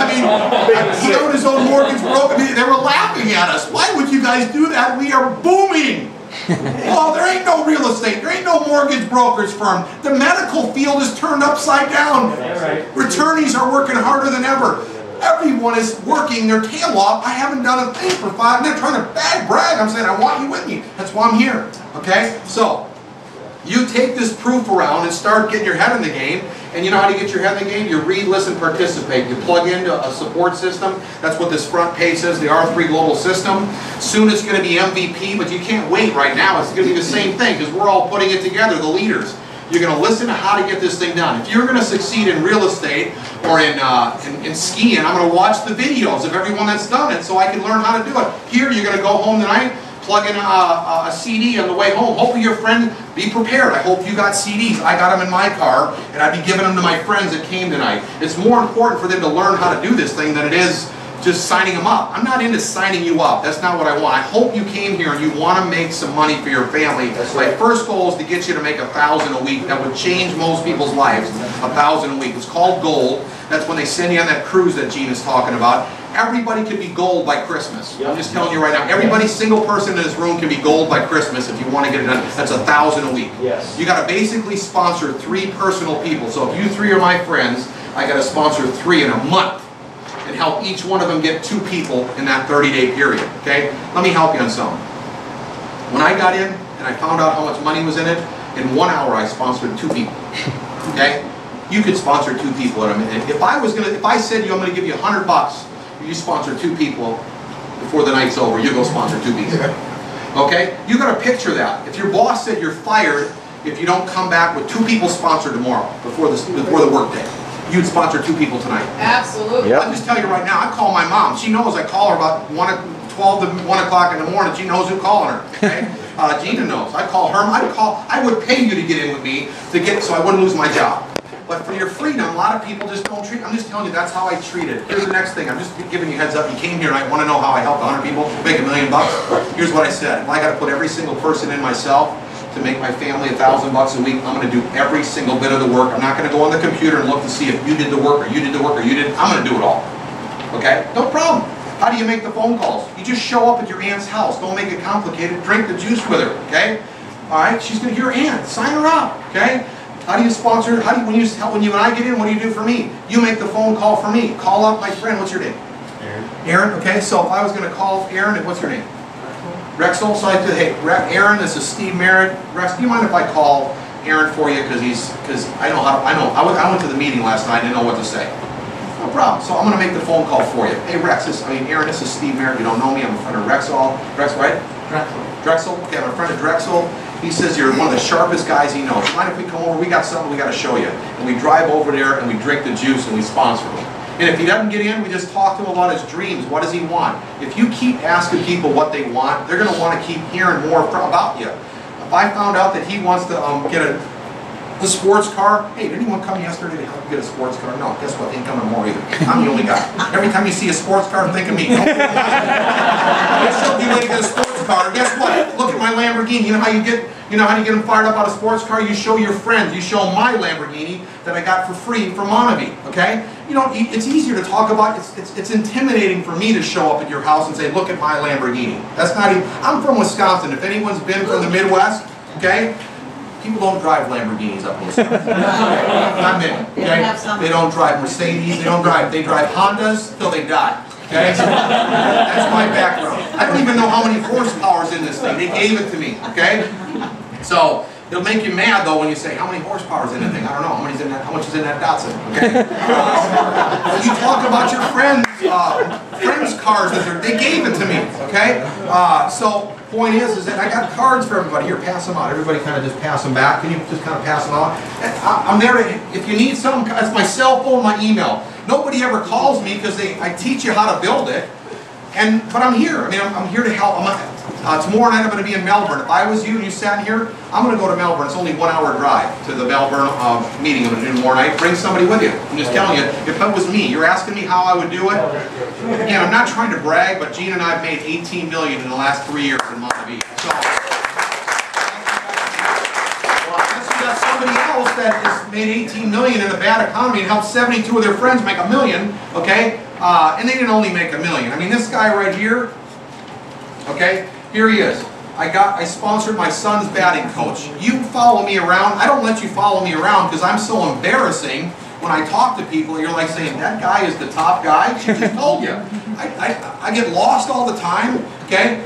mean, he owned his own mortgage broker. They were laughing at us. Why would you guys do that? We are booming. Oh, there ain't no real estate. There ain't no mortgage brokers firm. The medical field is turned upside down. Attorneys are working harder than ever. Everyone is working their tail off. I haven't done a thing for 5. I'm not trying to brag. I'm saying I want you with me. That's why I'm here. Okay? So, you take this proof around and start getting your head in the game. And you know how to get your head in the game? You read, listen, participate. You plug into a support system. That's what this front page says, the R3 Global System. Soon it's going to be MVP, but you can't wait right now. It's going to be the same thing because we're all putting it together, the leaders. You're going to listen to how to get this thing done. If you're going to succeed in real estate or in skiing, I'm going to watch the videos of everyone that's done it so I can learn how to do it. Here, you're going to go home tonight, plug in a CD on the way home. Hopefully your friend, be prepared. I hope you got CDs. I got them in my car, and I'd be giving them to my friends that came tonight. It's more important for them to learn how to do this thing than it is just signing them up. I'm not into signing you up. That's not what I want. I hope you came here and you want to make some money for your family. My first goal is to get you to make $1,000 a week. That would change most people's lives. $1,000 a week. It's called gold. That's when they send you on that cruise that Gene is talking about. Everybody can be gold by Christmas. I'm just telling you right now. Everybody, single person in this room can be gold by Christmas if you want to get it done. That's $1,000 a week. Yes. You got to basically sponsor 3 personal people. So if you 3 are my friends, I got to sponsor 3 in a month and help each one of them get 2 people in that 30-day period. Okay? Let me help you on something. When I got in and I found out how much money was in it, in 1 hour I sponsored 2 people. Okay? You could sponsor 2 people in a minute. If I said to you, I'm going to give you $100. You sponsor 2 people before the night's over, you go sponsor 2 people. Okay? You got to picture that. If your boss said you're fired if you don't come back with 2 people sponsored tomorrow before the work day, you'd sponsor 2 people tonight. Absolutely. Yep. I'm just telling you right now, I call my mom. She knows I call her about 12 to 1 o'clock in the morning. She knows who's calling her. Okay? Gina knows. I call her. I would pay you to get in with me so I wouldn't lose my job. But for your freedom, a lot of people just don't treat. I'm just telling you, that's how I treat it. Here's the next thing. I'm just giving you heads up. You came here and I want to know how I helped 100 people make $1 million. Here's what I said. If I got to put every single person in myself to make my family $1,000 a week, I'm going to do every single bit of the work. I'm not going to go on the computer and look to see if you did the work or you did the work or you didn't. I'm going to do it all. Okay? No problem. How do you make the phone calls? You just show up at your aunt's house. Don't make it complicated. Drink the juice with her. Okay? All right? She's going to hear aunt. Sign her up. Okay? How do you sponsor? When you and I get in, what do you do for me? You make the phone call for me. Call up my friend. What's your name? Aaron. Aaron. Okay. So if I was going to call Aaron, what's your name? Rexel. So I said, hey, Aaron, this is Steve Merritt. Rex, do you mind if I call Aaron for you because I know how. I went to the meeting last night. I didn't know what to say. No problem. So I'm going to make the phone call for you. Hey, Rex. Aaron. This is Steve Merritt. You don't know me. I'm a friend of Rexel. Rex, right? Drexel. Drexel. Okay. I'm a friend of Drexel. He says you're one of the sharpest guys he knows. Mind if we come over? We got something we got to show you. And we drive over there and we drink the juice and we sponsor him. And if he doesn't get in, we just talk to him about his dreams. What does he want? If you keep asking people what they want, they're going to want to keep hearing more about you. If I found out that he wants to get a sports car, hey, did anyone come yesterday to help you get a sports car? No, guess what? They ain't coming more either. I'm the only guy. Every time you see a sports car, think of me. Let's help you to get a sports car. Guess what? Look at my Lamborghini. You know how you get them fired up about a sports car? You show your friends. You show my Lamborghini that I got for free from Monavi. Okay? It's easier to talk about. It's intimidating for me to show up at your house and say, look at my Lamborghini. That's not even. I'm from Wisconsin. If anyone's been from the Midwest, okay? People don't drive Lamborghinis up in Wisconsin. Not many. Okay? They don't drive Mercedes. They drive Hondas till they die. Okay? That's my background. I don't even know how many horsepower's in this thing. They gave it to me. Okay? So it'll make you mad though when you say how many horsepower's in that thing. I don't know how much is in that Datsun. Okay? You talk about your friends' cars that they gave it to me. Okay? So point is that I got cards for everybody. Here, pass them out. Everybody kind of just pass them back. Can you just kind of pass them out? I'm there if you need something. It's my cell phone, my email. Nobody ever calls me because I teach you how to build it. But I'm here. I'm here to help. Tomorrow night I'm going to be in Melbourne. If I was you and you sat here, I'm going to go to Melbourne. It's only 1 hour drive to the Melbourne meeting I'm going to do tomorrow night. Bring somebody with you. I'm just telling you, if that was me, you're asking me how I would do it. Again, I'm not trying to brag, but Gene and I have made $18 million in the last 3 years in Monavi. So, unless you got somebody else that has made $18 million in a bad economy and helped 72 of their friends make $1 million, okay? And they didn't only make $1 million. I mean, this guy right here, okay, here he is. I sponsored my son's batting coach. You follow me around. I don't let you follow me around because I'm so embarrassing when I talk to people. You're like saying, that guy is the top guy? She just told you. I get lost all the time, okay?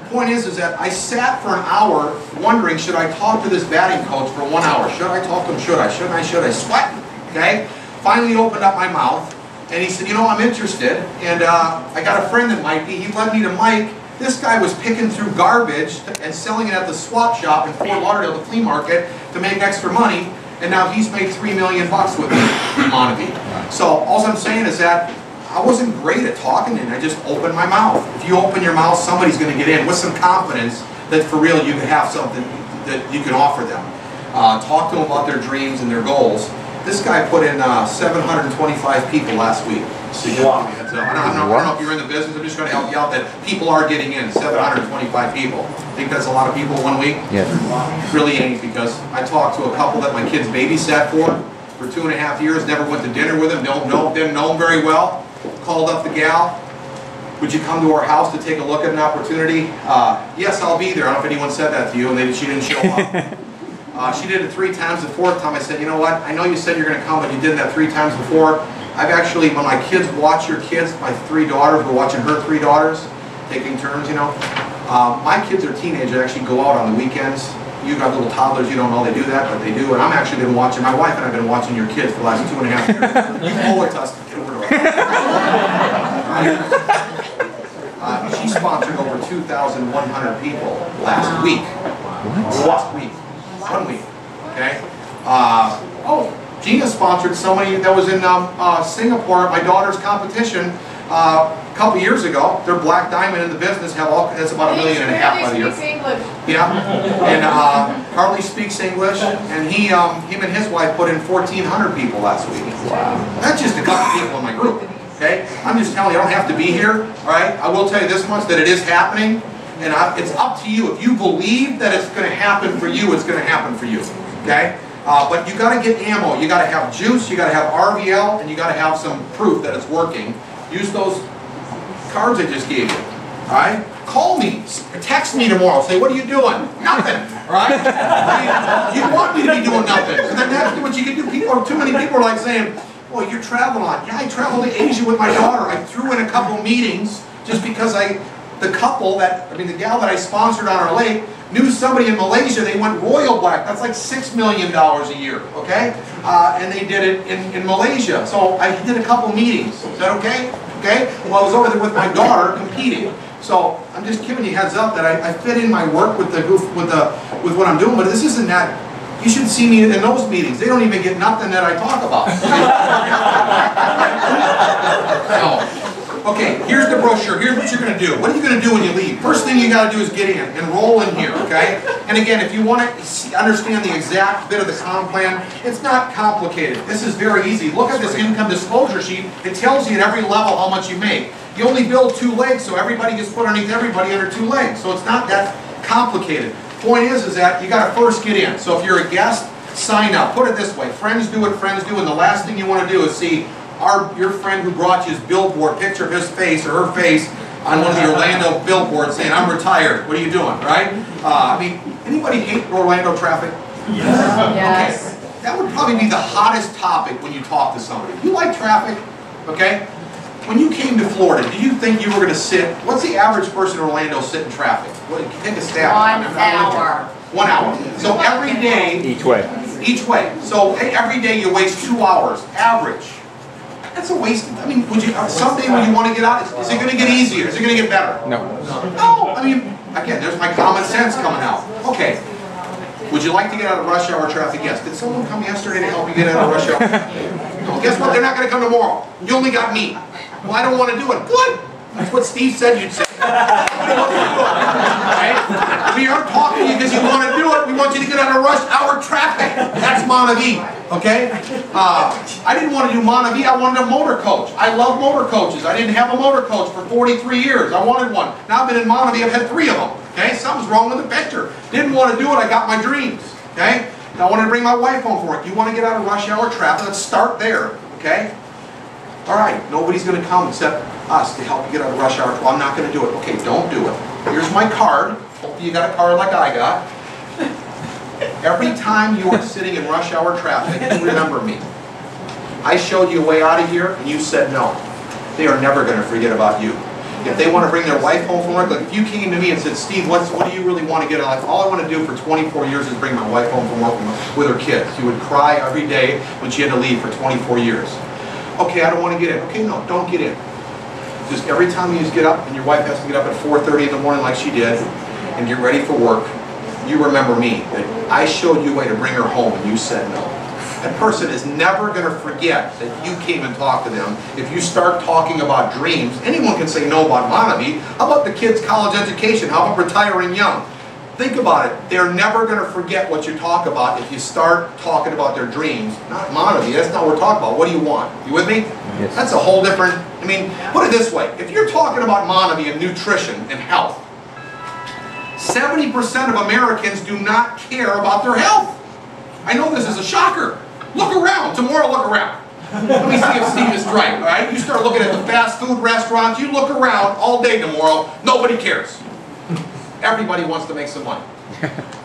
Point is that I sat for an hour wondering, should I talk to this batting coach for 1 hour? Should I talk to him? Should I? Shouldn't I? Should I? Sweating, okay? Finally opened up my mouth, and he said, you know, I'm interested, and I got a friend that might be. He led me to Mike. This guy was picking through garbage and selling it at the swap shop in Fort Lauderdale, the flea market, to make extra money, and now he's made $3 million with me in Montague. So all I'm saying is that I wasn't great at talking, and I just opened my mouth. If you open your mouth, somebody's going to get in with some confidence that for real you can have something that you can offer them. Talk to them about their dreams and their goals. This guy put in 725 people last week. So wow. I don't know if you're in the business. I'm just going to help you out that people are getting in, 725 people. Think that's a lot of people 1 week? Yes. Really ain't, because I talked to a couple that my kids babysat for 2.5 years, never went to dinner with them, didn't know them very well. Called up the gal, would you come to our house to take a look at an opportunity? Yes, I'll be there. I don't know if anyone said that to you, and she didn't show up. She did it 3 times. The 4th time I said, you know what, I know you said you're going to come, but you did that 3 times before. I've actually, when my kids watch your kids, my 3 daughters, we're watching her 3 daughters, taking turns, you know. My kids are teenagers, actually go out on the weekends. You got little toddlers, you don't know they do that, but they do. And I'm actually been watching, my wife and I have been watching your kids for the last 2.5 years. You owe it to us to get over to her. She sponsored over 2,100 people last week. Last week. 1 week. Okay? Gina sponsored somebody that was in Singapore at my daughter's competition a couple years ago. They're Black Diamond in the business, that's about $1.5 million by the year. Yeah, and hardly speaks English, and him and his wife put in 1,400 people last week. Wow. That's just a couple people in my group, okay? I'm just telling you, I don't have to be here, all right? I will tell you this much, that it is happening, and it's up to you. If you believe that it's going to happen for you, it's going to happen for you, okay? But you got to get ammo. You got to have juice, you got to have RVL, and you got to have some proof that it's working. Use those cards I just gave you, all right? Call me, text me tomorrow, say, what are you doing? Nothing, all right? You want me to be doing nothing. And then that's what you can do. Too many people are like saying, well, you're traveling a lot. Yeah, I traveled to Asia with my daughter. I threw in a couple meetings just because the gal that I sponsored on our lake knew somebody in Malaysia. They went Royal Black. That's like $6 million a year, okay? And they did it in Malaysia. So I did a couple meetings. Is that okay? Okay? Well, I was over there with my daughter competing. So I'm just giving you heads up that I fit in my work with what I'm doing, but this isn't that. You should see me in those meetings. They don't even get nothing that I talk about. So, okay, here's the brochure. Here's what you're going to do. What are you going to do when you leave? First thing you got to do is get in. Enroll in here, okay? And again, if you want to understand the exact bit of the comp plan, it's not complicated. This is very easy. Look at this income disclosure sheet. It tells you at every level how much you make. You only build 2 legs, so everybody gets put underneath everybody under 2 legs. So it's not that complicated. Point is that you got to first get in. So if you're a guest, sign up. Put it this way. Friends do what friends do, and the last thing you want to do is see your friend who brought you his billboard, picture of his face or her face on one of the Orlando billboards saying, I'm retired. What are you doing, right? I mean, anybody hate Orlando traffic? Yes. Yes. Okay. That would probably be the hottest topic when you talk to somebody. You like traffic? Okay? When you came to Florida, did you think you were going to sit, what's the average person in Orlando sit in traffic? Take a stab. 1 hour. 1 hour. So every day. Each way. Each way. So every day you waste 2 hours, average. That's a waste. I mean, would you someday when you want to get out, is it going to get easier? Is it going to get better? No. No. I mean, again, there's my common sense coming out. Okay. Would you like to get out of rush hour traffic? Yes. Did someone come yesterday to help you get out of rush hour? No. Guess what? They're not going to come tomorrow. You only got me. Well, I don't want to do it. Good. That's what Steve said you'd say. Right? We aren't talking to you because you want to do it. We want you to get out of rush hour traffic. That's Montague. Okay? I didn't want to do Montague. I wanted a motor coach. I love motor coaches. I didn't have a motor coach for 43 years. I wanted one. Now I've been in Montague. I've had 3 of them. Okay? Something's wrong with the picture. Didn't want to do it. I got my dreams. Okay? Now I wanted to bring my wife home for it. You want to get out of rush hour traffic? Let's start there. Okay? All right, nobody's going to come except us to help you get out of rush hour. Well, I'm not going to do it. Okay, don't do it. Here's my card. Hopefully you got a card like I got. Every time you are sitting in rush hour traffic, you remember me. I showed you a way out of here, and you said no. They are never going to forget about you. If they want to bring their wife home from work, like if you came to me and said, Steve, what do you really want to get out of life? All I want to do for 24 years is bring my wife home from work with her kids. You would cry every day when she had to leave for 24 years. Okay, I don't want to get in. Okay, no, don't get in. Just every time you just get up and your wife has to get up at 4:30 in the morning like she did and get ready for work, you remember me. That I showed you a way to bring her home and you said no. That person is never going to forget that you came and talked to them. If you start talking about dreams, anyone can say no about Manavi. How about the kids' college education? How about retiring young? Think about it. They're never going to forget what you talk about if you start talking about their dreams. Not Manavi. That's not what we're talking about. What do you want? You with me? Yes. That's a whole different... I mean, put it this way. If you're talking about Manavi and nutrition and health, 70% of Americans do not care about their health. I know this is a shocker. Look around. Tomorrow, look around. Let me see if Steve is right. All right? You start looking at the fast food restaurants. You look around all day tomorrow. Nobody cares. Everybody wants to make some money.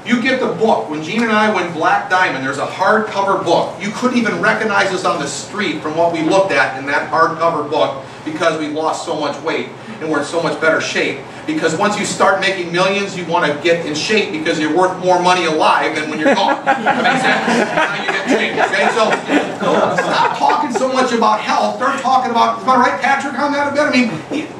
You get the book. When Gene and I went Black Diamond, there's a hardcover book. You couldn't even recognize us on the street from what we looked at in that hardcover book because we lost so much weight and we're in so much better shape. Because once you start making millions, you want to get in shape because you're worth more money alive than when you're gone. That makes sense? That's how you get changed. Okay? So stop talking so much about health. Start talking about, am I right, Patrick, on that a bit? I mean,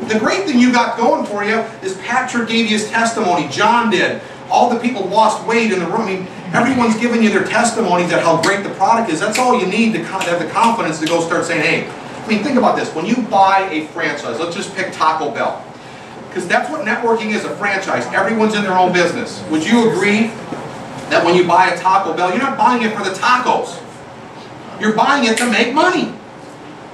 the great thing you got going for you is Patrick gave you his testimony. John did. All the people lost weight in the room. I mean, everyone's giving you their testimonies at how great the product is. That's all you need to have the confidence to go start saying, hey, I mean, think about this. When you buy a franchise, let's just pick Taco Bell. Because that's what networking is, a franchise. Everyone's in their own business. Would you agree that when you buy a Taco Bell, you're not buying it for the tacos. You're buying it to make money.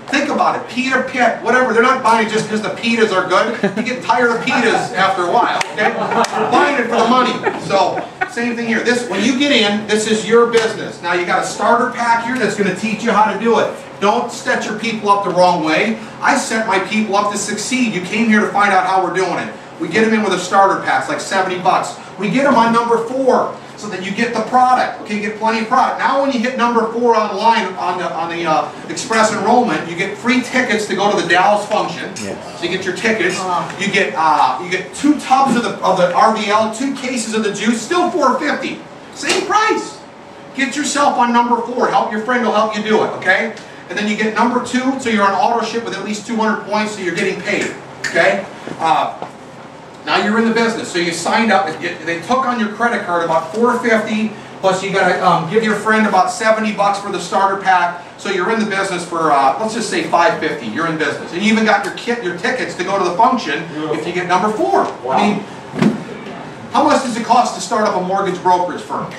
Think about it. Pita Pit, whatever. They're not buying it just because the pitas are good. You get tired of pitas after a while. Okay? You're buying it for the money. So, same thing here. When you get in, this is your business. Now you got a starter pack here that's going to teach you how to do it. Don't set your people up the wrong way. I set my people up to succeed. You came here to find out how we're doing it. We get them in with a starter pack, it's like 70 bucks. We get them on number 4 so that you get the product. Okay, you get plenty of product. Now when you hit number 4 online on the express enrollment, you get free tickets to go to the Dallas function. Yes. So you get your tickets. You get 2 tubs of the RVL, 2 cases of the juice, still $4.50. Same price. Get yourself on number 4. Help your friend will help you do it, okay? And then you get number 2, so you're on auto ship with at least 200 points, so you're getting paid, okay? Now you're in the business, so you signed up. They took on your credit card about $4.50, plus you got to give your friend about 70 bucks for the starter pack. So you're in the business for let's just say $5.50. You're in business, and you even got your tickets to go to the function if you get number 4. Wow. I mean, how much does it cost to start up a mortgage brokerage firm?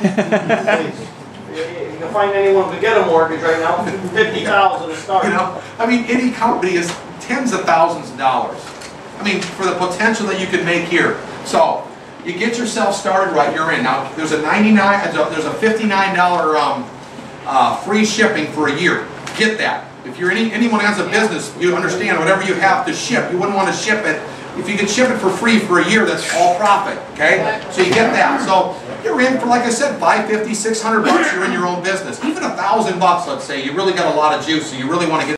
You can find anyone to get a mortgage right now, $50,000 to start. You know, I mean, any company is tens of thousands of dollars. I mean, for the potential that you can make here. So, you get yourself started right, you're in. Now, there's a $59 free shipping for a year. Get that. If you're anyone who has a business, you understand whatever you have to ship, you wouldn't want to ship it. If you could ship it for free for a year, that's all profit, okay? So you get that. So you're in for, like I said, $550, $600 bucks, you're in your own business. Even $1,000 bucks, let's say, you really got a lot of juice, so you really want to get